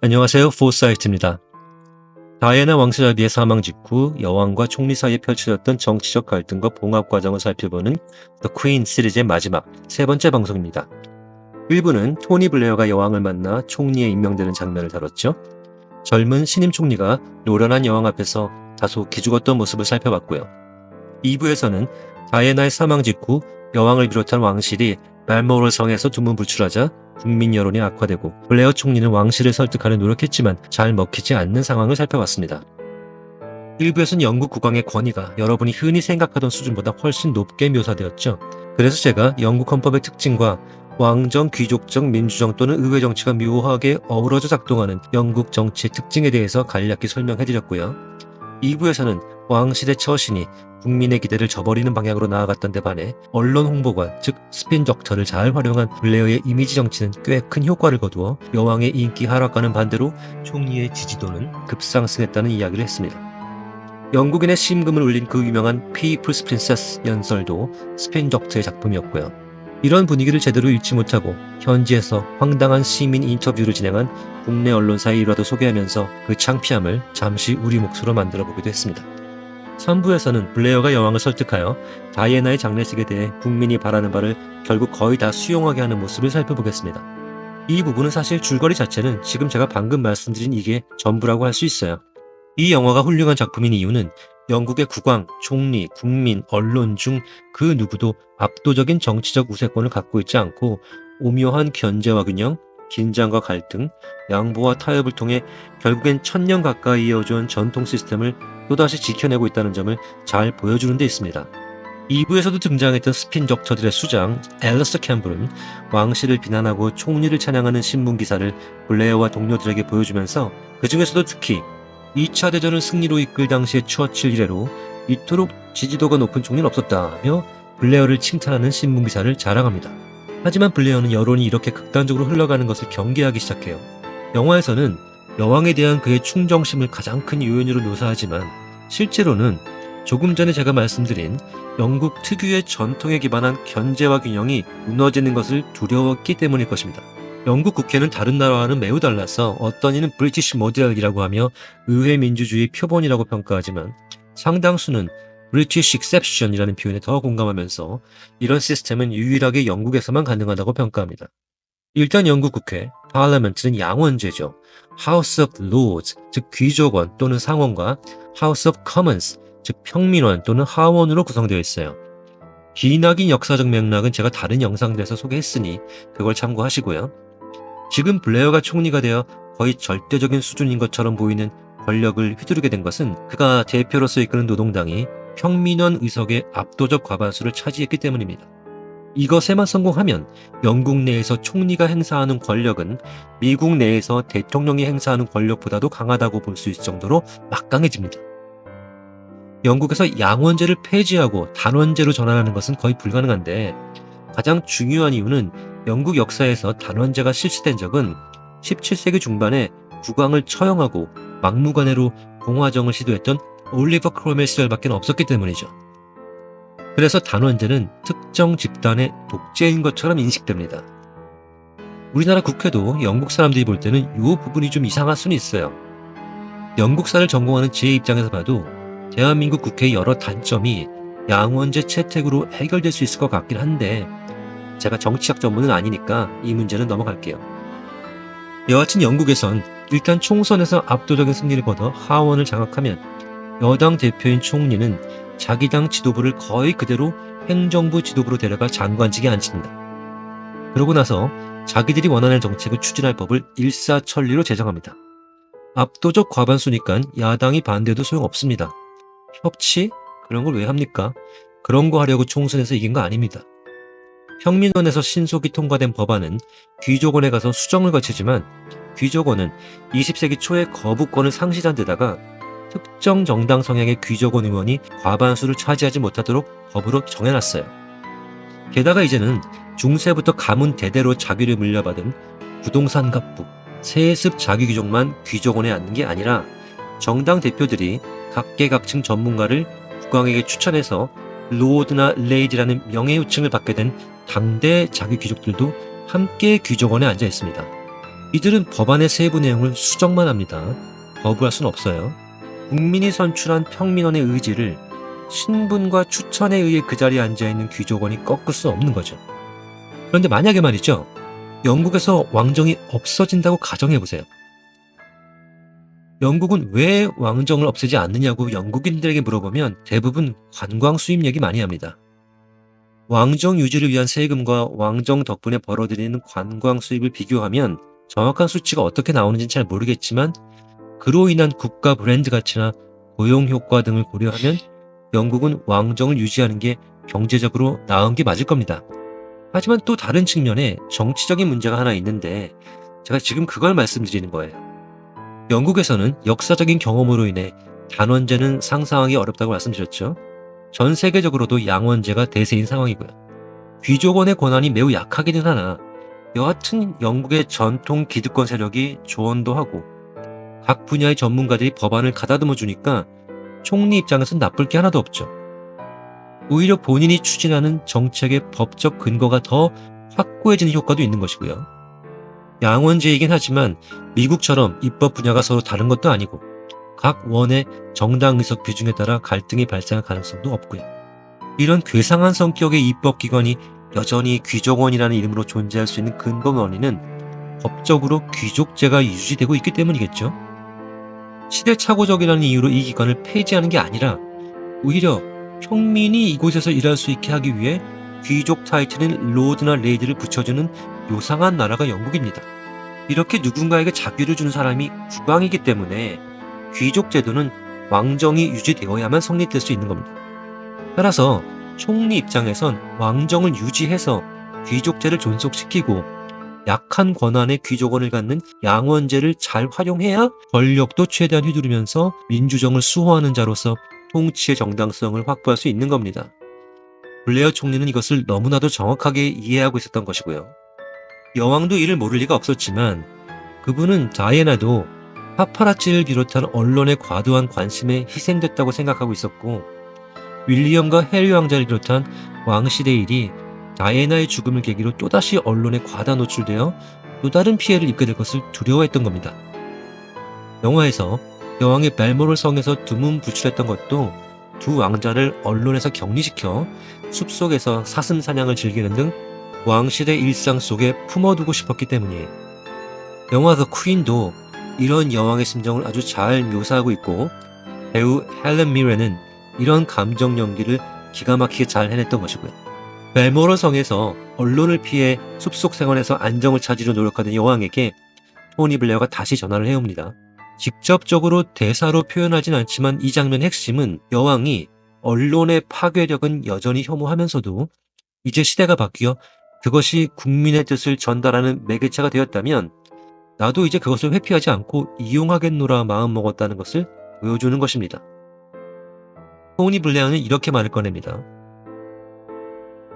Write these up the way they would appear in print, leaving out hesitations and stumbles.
안녕하세요. 포사이트입니다. 다이애나 왕세자비의 사망 직후 여왕과 총리 사이에 펼쳐졌던 정치적 갈등과 봉합 과정을 살펴보는 The Queen 시리즈의 마지막 세 번째 방송입니다. 1부는 토니 블레어가 여왕을 만나 총리에 임명되는 장면을 다뤘죠. 젊은 신임 총리가 노련한 여왕 앞에서 다소 기죽었던 모습을 살펴봤고요. 2부에서는 다이애나의 사망 직후 여왕을 비롯한 왕실이 발모럴 성에서 두문불출하자 국민 여론이 악화되고 블레어 총리는 왕실을 설득하려 노력했지만 잘 먹히지 않는 상황을 살펴봤습니다. 1부에서는 영국 국왕의 권위가 여러분이 흔히 생각하던 수준보다 훨씬 높게 묘사되었죠. 그래서 제가 영국 헌법의 특징과 왕정, 귀족정, 민주정 또는 의회 정치가 묘하게 어우러져 작동하는 영국 정치의 특징에 대해서 간략히 설명해드렸고요. 2부에서는 왕실의 처신이 국민의 기대를 저버리는 방향으로 나아갔던 데 반해 언론 홍보관, 즉 스핀 덕터를 잘 활용한 블레어의 이미지 정치는 꽤 큰 효과를 거두어 여왕의 인기 하락과는 반대로 총리의 지지도는 급상승했다는 이야기를 했습니다. 영국인의 심금을 울린 그 유명한 People's Princess 연설도 스핀 덕터의 작품이었고요. 이런 분위기를 제대로 읽지 못하고 현지에서 황당한 시민 인터뷰를 진행한 국내 언론사의 일화도 소개하면서 그 창피함을 잠시 우리 몫으로 만들어 보기도 했습니다. 3부에서는 블레어가 여왕을 설득하여 다이애나의 장례식에 대해 국민이 바라는 바를 결국 거의 다 수용하게 하는 모습을 살펴보겠습니다. 이 부분은 사실 줄거리 자체는 지금 제가 방금 말씀드린 이게 전부라고 할 수 있어요. 이 영화가 훌륭한 작품인 이유는 영국의 국왕, 총리, 국민, 언론 중 그 누구도 압도적인 정치적 우세권을 갖고 있지 않고 오묘한 견제와 균형, 긴장과 갈등, 양보와 타협을 통해 결국엔 1000년 가까이 이어져온 전통 시스템을 또다시 지켜내고 있다는 점을 잘 보여주는 데 있습니다. 2부에서도 등장했던 스핀 덕터들의 수장 앨러스터 캠블은 왕실을 비난하고 총리를 찬양하는 신문기사를 블레어와 동료들에게 보여주면서 그 중에서도 특히 2차 대전을 승리로 이끌 당시의 처칠 이래로 이토록 지지도가 높은 총리는 없었다며 블레어를 칭찬하는 신문기사를 자랑합니다. 하지만 블레어는 여론이 이렇게 극단적으로 흘러가는 것을 경계하기 시작해요. 영화에서는 여왕에 대한 그의 충정심을 가장 큰 요인으로 묘사하지만 실제로는 조금 전에 제가 말씀드린 영국 특유의 전통에 기반한 견제와 균형이 무너지는 것을 두려웠기 때문일 것입니다. 영국 국회는 다른 나라와는 매우 달라서 어떤 이는 브리티시 모델이라고 하며 의회 민주주의 표본이라고 평가하지만 상당수는 브리티시 익셉션이라는 표현에 더 공감하면서 이런 시스템은 유일하게 영국에서만 가능하다고 평가합니다. 일단 영국 국회, 파르라멘트는 양원제죠. House of Lords, 즉 귀족원 또는 상원과 House of Commons, 즉 평민원 또는 하원으로 구성되어 있어요. 기나긴 역사적 맥락은 제가 다른 영상들에서 소개했으니 그걸 참고하시고요. 지금 블레어가 총리가 되어 거의 절대적인 수준인 것처럼 보이는 권력을 휘두르게 된 것은 그가 대표로서 이끄는 노동당이 평민원 의석의 압도적 과반수를 차지했기 때문입니다. 이것에만 성공하면 영국 내에서 총리가 행사하는 권력은 미국 내에서 대통령이 행사하는 권력보다도 강하다고 볼 수 있을 정도로 막강해집니다. 영국에서 양원제를 폐지하고 단원제로 전환하는 것은 거의 불가능한데 가장 중요한 이유는 영국 역사에서 단원제가 실시된 적은 17세기 중반에 국왕을 처형하고 막무가내로 공화정을 시도했던 올리버 크롬웰 시절밖에 없었기 때문이죠. 그래서 단원제는 특정 집단의 독재인 것처럼 인식됩니다. 우리나라 국회도 영국 사람들이 볼 때는 이 부분이 좀 이상할 수는 있어요. 영국사를 전공하는 제 입장에서 봐도 대한민국 국회의 여러 단점이 양원제 채택으로 해결될 수 있을 것 같긴 한데 제가 정치학 전문은 아니니까 이 문제는 넘어갈게요. 여하튼 영국에선 일단 총선에서 압도적인 승리를 거둬 하원을 장악하면 여당 대표인 총리는 자기 당 지도부를 거의 그대로 행정부 지도부로 데려가 장관직에 앉힙니다. 그러고 나서 자기들이 원하는 정책을 추진할 법을 일사천리로 제정합니다. 압도적 과반수니까 야당이 반대도 소용없습니다. 협치? 그런 걸 왜 합니까? 그런 거 하려고 총선에서 이긴 거 아닙니다. 평민원에서 신속히 통과된 법안은 귀족원에 가서 수정을 거치지만 귀족원은 20세기 초에 거부권을 상실한 데다가 특정 정당 성향의 귀족원 의원이 과반수를 차지하지 못하도록 법으로 정해놨어요. 게다가 이제는 중세부터 가문 대대로 자기를 물려받은 부동산 갑부, 세습 자기 귀족만 귀족원에 앉는 게 아니라 정당 대표들이 각계각층 전문가를 국왕에게 추천해서 로드나 레이디라는 명예호칭을 받게 된 당대 자기 귀족들도 함께 귀족원에 앉아 있습니다. 이들은 법안의 세부 내용을 수정만 합니다. 거부할 수는 없어요. 국민이 선출한 평민원의 의지를 신분과 추천에 의해 그 자리에 앉아있는 귀족원이 꺾을 수 없는 거죠. 그런데 만약에 말이죠. 영국에서 왕정이 없어진다고 가정해보세요. 영국은 왜 왕정을 없애지 않느냐고 영국인들에게 물어보면 대부분 관광 수입 얘기 많이 합니다. 왕정 유지를 위한 세금과 왕정 덕분에 벌어들이는 관광 수입을 비교하면 정확한 수치가 어떻게 나오는지는 잘 모르겠지만 그로 인한 국가 브랜드 가치나 고용 효과 등을 고려하면 영국은 왕정을 유지하는 게 경제적으로 나은 게 맞을 겁니다. 하지만 또 다른 측면에 정치적인 문제가 하나 있는데 제가 지금 그걸 말씀드리는 거예요. 영국에서는 역사적인 경험으로 인해 단원제는 상상하기 어렵다고 말씀드렸죠. 전 세계적으로도 양원제가 대세인 상황이고요. 귀족원의 권한이 매우 약하기는 하나 여하튼 영국의 전통 기득권 세력이 조언도 하고 각 분야의 전문가들이 법안을 가다듬어 주니까 총리 입장에서는 나쁠 게 하나도 없죠. 오히려 본인이 추진하는 정책의 법적 근거가 더 확고해지는 효과도 있는 것이고요. 양원제이긴 하지만 미국처럼 입법 분야가 서로 다른 것도 아니고 각 원의 정당 의석 비중에 따라 갈등이 발생할 가능성도 없고요. 이런 괴상한 성격의 입법기관이 여전히 귀족원이라는 이름으로 존재할 수 있는 근본 원인은 법적으로 귀족제가 유지되고 있기 때문이겠죠. 시대착오적이라는 이유로 이 기관을 폐지하는 게 아니라 오히려 평민이 이곳에서 일할 수 있게 하기 위해 귀족 타이틀인 로드나 레이드를 붙여주는 요상한 나라가 영국입니다. 이렇게 누군가에게 자비를 주는 사람이 국왕이기 때문에 귀족 제도는 왕정이 유지되어야만 성립될 수 있는 겁니다. 따라서 총리 입장에선 왕정을 유지해서 귀족제를 존속시키고 약한 권한의 귀족원을 갖는 양원제를 잘 활용해야 권력도 최대한 휘두르면서 민주정을 수호하는 자로서 통치의 정당성을 확보할 수 있는 겁니다. 블레어 총리는 이것을 너무나도 정확하게 이해하고 있었던 것이고요. 여왕도 이를 모를 리가 없었지만 그분은 다이애나도 파파라치를 비롯한 언론의 과도한 관심에 희생됐다고 생각하고 있었고 윌리엄과 해리 왕자를 비롯한 왕실의 일이 다이애나의 죽음을 계기로 또다시 언론에 과다 노출되어 또 다른 피해를 입게 될 것을 두려워했던 겁니다. 영화에서 여왕이 발모럴 성에서 두문 부출했던 것도 두 왕자를 언론에서 격리시켜 숲속에서 사슴 사냥을 즐기는 등 왕실의 일상 속에 품어두고 싶었기 때문이에요. 영화 더 퀸도 이런 여왕의 심정을 아주 잘 묘사하고 있고 배우 헬렌 미렌은 이런 감정 연기를 기가 막히게 잘 해냈던 것이고요. 발모럴 성에서 언론을 피해 숲속 생활에서 안정을 찾으려 노력하는 여왕에게 토니 블레어가 다시 전화를 해옵니다. 직접적으로 대사로 표현하진 않지만 이 장면의 핵심은 여왕이 언론의 파괴력은 여전히 혐오하면서도 이제 시대가 바뀌어 그것이 국민의 뜻을 전달하는 매개체가 되었다면 나도 이제 그것을 회피하지 않고 이용하겠노라 마음먹었다는 것을 보여주는 것입니다. 토니 블레어는 이렇게 말을 꺼냅니다.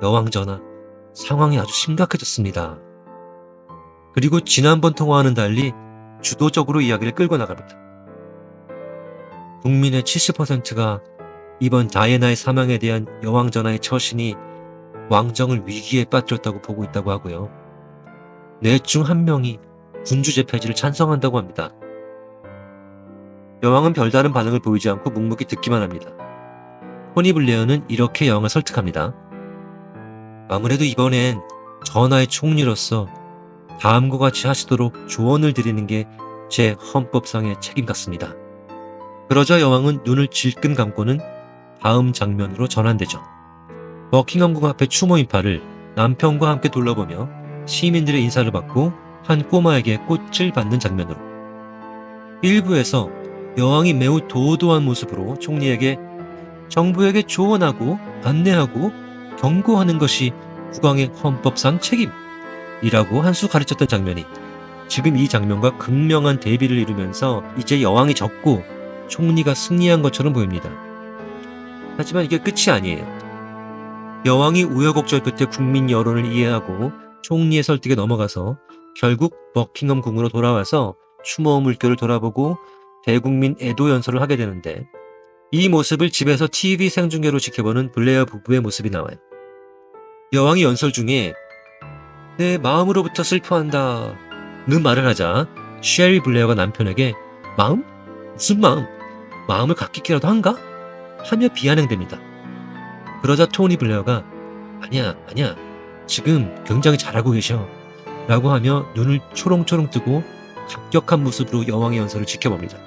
여왕 전하, 상황이 아주 심각해졌습니다. 그리고 지난번 통화와는 달리 주도적으로 이야기를 끌고 나갑니다. 국민의 70%가 이번 다이애나의 사망에 대한 여왕 전하의 처신이 왕정을 위기에 빠뜨렸다고 보고 있다고 하고요. 넷 중 한 명이 군주제 폐지를 찬성한다고 합니다. 여왕은 별다른 반응을 보이지 않고 묵묵히 듣기만 합니다. 토니 블레어는 이렇게 여왕을 설득합니다. 아무래도 이번엔 전하의 총리로서 다음과 같이 하시도록 조언을 드리는 게 제 헌법상의 책임 같습니다. 그러자 여왕은 눈을 질끈 감고는 다음 장면으로 전환되죠. 버킹엄궁 앞에 추모 인파를 남편과 함께 둘러보며 시민들의 인사를 받고 한 꼬마에게 꽃을 받는 장면으로 일부에서 여왕이 매우 도도한 모습으로 총리에게 정부에게 조언하고 안내하고 경고하는 것이 국왕의 헌법상 책임이라고 한 수 가르쳤던 장면이 지금 이 장면과 극명한 대비를 이루면서 이제 여왕이 졌고 총리가 승리한 것처럼 보입니다. 하지만 이게 끝이 아니에요. 여왕이 우여곡절 끝에 국민 여론을 이해하고 총리의 설득에 넘어가서 결국 버킹엄 궁으로 돌아와서 추모 물결을 돌아보고 대국민 애도 연설을 하게 되는데 이 모습을 집에서 TV 생중계로 지켜보는 블레어 부부의 모습이 나와요. 여왕이 연설 중에 내 마음으로부터 슬퍼한다. 그 말을 하자 셰리 블레어가 남편에게 마음? 무슨 마음? 마음을 갖기라도 한가? 하며 비아냥댑니다. 그러자 토니 블레어가 아니야, 지금 굉장히 잘하고 계셔 라고 하며 눈을 초롱초롱 뜨고 감격한 모습으로 여왕의 연설을 지켜봅니다.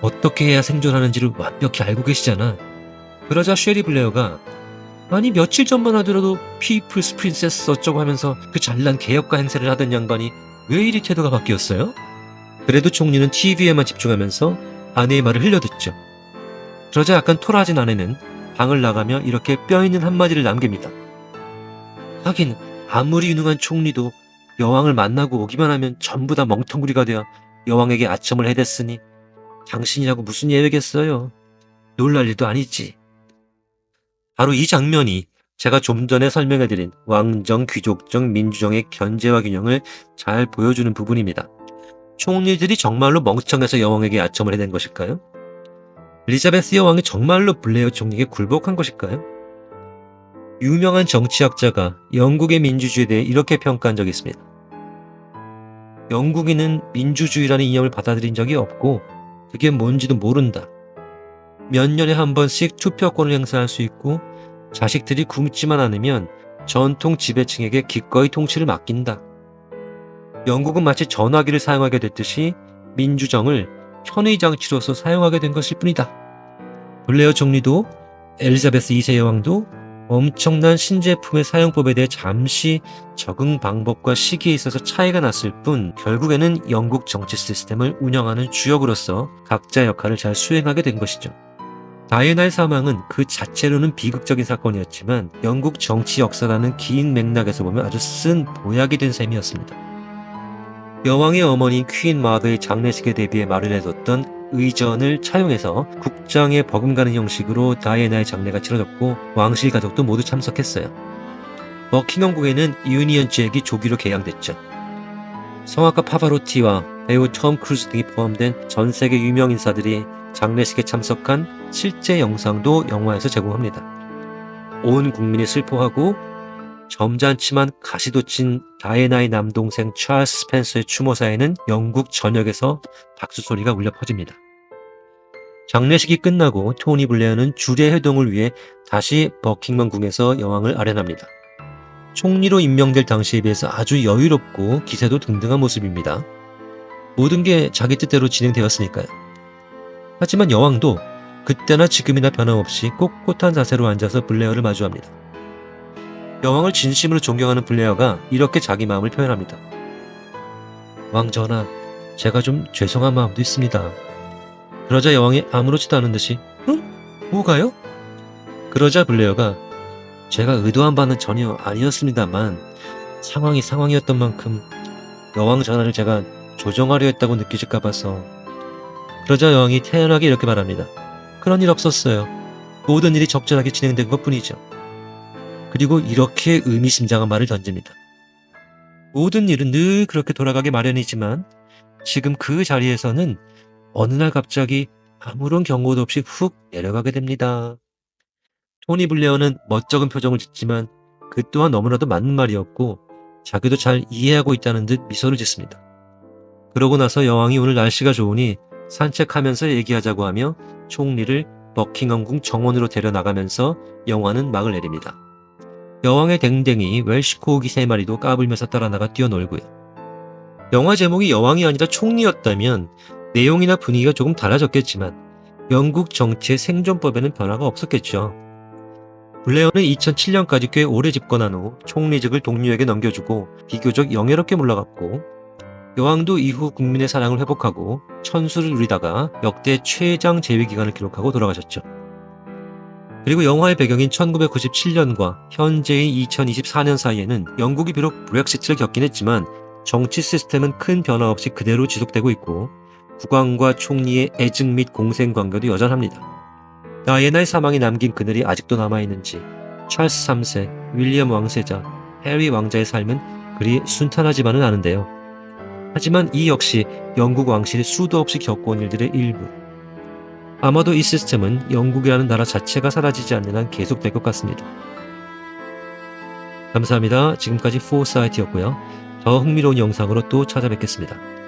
어떻게 해야 생존하는지를 완벽히 알고 계시잖아. 그러자 셰리 블레어가 아니 며칠 전만 하더라도 피플스 프린세스 어쩌고 하면서 그 잘난 개혁가 행세를 하던 양반이 왜 이리 태도가 바뀌었어요? 그래도 총리는 TV에만 집중하면서 아내의 말을 흘려듣죠. 그러자 약간 토라진 아내는 방을 나가며 이렇게 뼈있는 한마디를 남깁니다. 하긴 아무리 유능한 총리도 여왕을 만나고 오기만 하면 전부 다 멍텅구리가 되어 여왕에게 아첨을 해댔으니 당신이라고 무슨 예외겠어요. 놀랄 일도 아니지. 바로 이 장면이 제가 좀 전에 설명해드린 왕정, 귀족정, 민주정의 견제와 균형을 잘 보여주는 부분입니다. 총리들이 정말로 멍청해서 여왕에게 아첨을 해낸 것일까요? 엘리자베스 여왕이 정말로 블레어 총리에게 굴복한 것일까요? 유명한 정치학자가 영국의 민주주의에 대해 이렇게 평가한 적이 있습니다. 영국인은 민주주의라는 이념을 받아들인 적이 없고 그게 뭔지도 모른다. 몇 년에 한 번씩 투표권을 행사할 수 있고 자식들이 굶지만 않으면 전통 지배층에게 기꺼이 통치를 맡긴다. 영국은 마치 전화기를 사용하게 됐듯이 민주정을 편의장치로서 사용하게 된 것일 뿐이다. 블레어 총리도 엘리자베스 2세 여왕도 엄청난 신제품의 사용법에 대해 잠시 적응 방법과 시기에 있어서 차이가 났을 뿐 결국에는 영국 정치 시스템을 운영하는 주역으로서 각자의 역할을 잘 수행하게 된 것이죠. 다이애나의 사망은 그 자체로는 비극적인 사건이었지만 영국 정치 역사라는 긴 맥락에서 보면 아주 쓴 보약이 된 셈이었습니다. 여왕의 어머니 퀸 마더의 장례식에 대비해 마련해뒀던 의전을 차용해서 국장에 버금가는 형식으로 다이애나의 장례가 치러졌고 왕실 가족도 모두 참석했어요. 버킹엄궁에는 유니언 잭이 조기로 개양됐죠. 성악가 파바로티와 배우 톰 크루즈 등이 포함된 전 세계 유명 인사들이 장례식에 참석한 실제 영상도 영화에서 제공합니다. 온 국민이 슬퍼하고 점잖지만 가시돋친 다이애나의 남동생 찰스 스펜서의 추모사에는 영국 전역에서 박수 소리가 울려 퍼집니다. 장례식이 끝나고 토니 블레어는 주례 회동을 위해 다시 버킹엄 궁에서 여왕을 아련합니다. 총리로 임명될 당시에 비해서 아주 여유롭고 기세도 등등한 모습입니다. 모든 게 자기 뜻대로 진행되었으니까요. 하지만 여왕도 그때나 지금이나 변함없이 꼿꼿한 자세로 앉아서 블레어를 마주합니다. 여왕을 진심으로 존경하는 블레어가 이렇게 자기 마음을 표현합니다. 왕 전하, 제가 좀 죄송한 마음도 있습니다. 그러자 여왕이 아무렇지도 않은 듯이 응? 뭐가요? 그러자 블레어가 제가 의도한 바는 전혀 아니었습니다만 상황이 상황이었던 만큼 여왕 전하를 제가 조정하려 했다고 느끼실까 봐서. 그러자 여왕이 태연하게 이렇게 말합니다. 그런 일 없었어요. 모든 일이 적절하게 진행된 것뿐이죠. 그리고 이렇게 의미심장한 말을 던집니다. 모든 일은 늘 그렇게 돌아가기 마련이지만 지금 그 자리에서는 어느 날 갑자기 아무런 경고도 없이 훅 내려가게 됩니다. 토니 블레어는 멋쩍은 표정을 짓지만 그 또한 너무나도 맞는 말이었고 자기도 잘 이해하고 있다는 듯 미소를 짓습니다. 그러고 나서 여왕이 오늘 날씨가 좋으니 산책하면서 얘기하자고 하며 총리를 버킹엄궁 정원으로 데려나가면서 영화는 막을 내립니다. 여왕의 댕댕이 웰시 코기 3마리도 까불면서 따라나가 뛰어놀고요. 영화 제목이 여왕이 아니라 총리였다면 내용이나 분위기가 조금 달라졌겠지만 영국 정치의 생존법에는 변화가 없었겠죠. 블레어는 2007년까지 꽤 오래 집권한 후 총리직을 동료에게 넘겨주고 비교적 영예롭게 물러갔고 여왕도 이후 국민의 사랑을 회복하고 천수를 누리다가 역대 최장 재위 기간을 기록하고 돌아가셨죠. 그리고 영화의 배경인 1997년과 현재인 2024년 사이에는 영국이 비록 브렉시트를 겪긴 했지만 정치 시스템은 큰 변화 없이 그대로 지속되고 있고 국왕과 총리의 애증 및 공생 관계도 여전합니다. 다이애나의 사망이 남긴 그늘이 아직도 남아있는지 찰스 3세, 윌리엄 왕세자, 해리 왕자의 삶은 그리 순탄하지만은 않은데요. 하지만 이 역시 영국 왕실이 수도 없이 겪어온 일들의 일부. 아마도 이 시스템은 영국이라는 나라 자체가 사라지지 않는 한 계속될 것 같습니다. 감사합니다. 지금까지 포사이트였고요. 더 흥미로운 영상으로 또 찾아뵙겠습니다.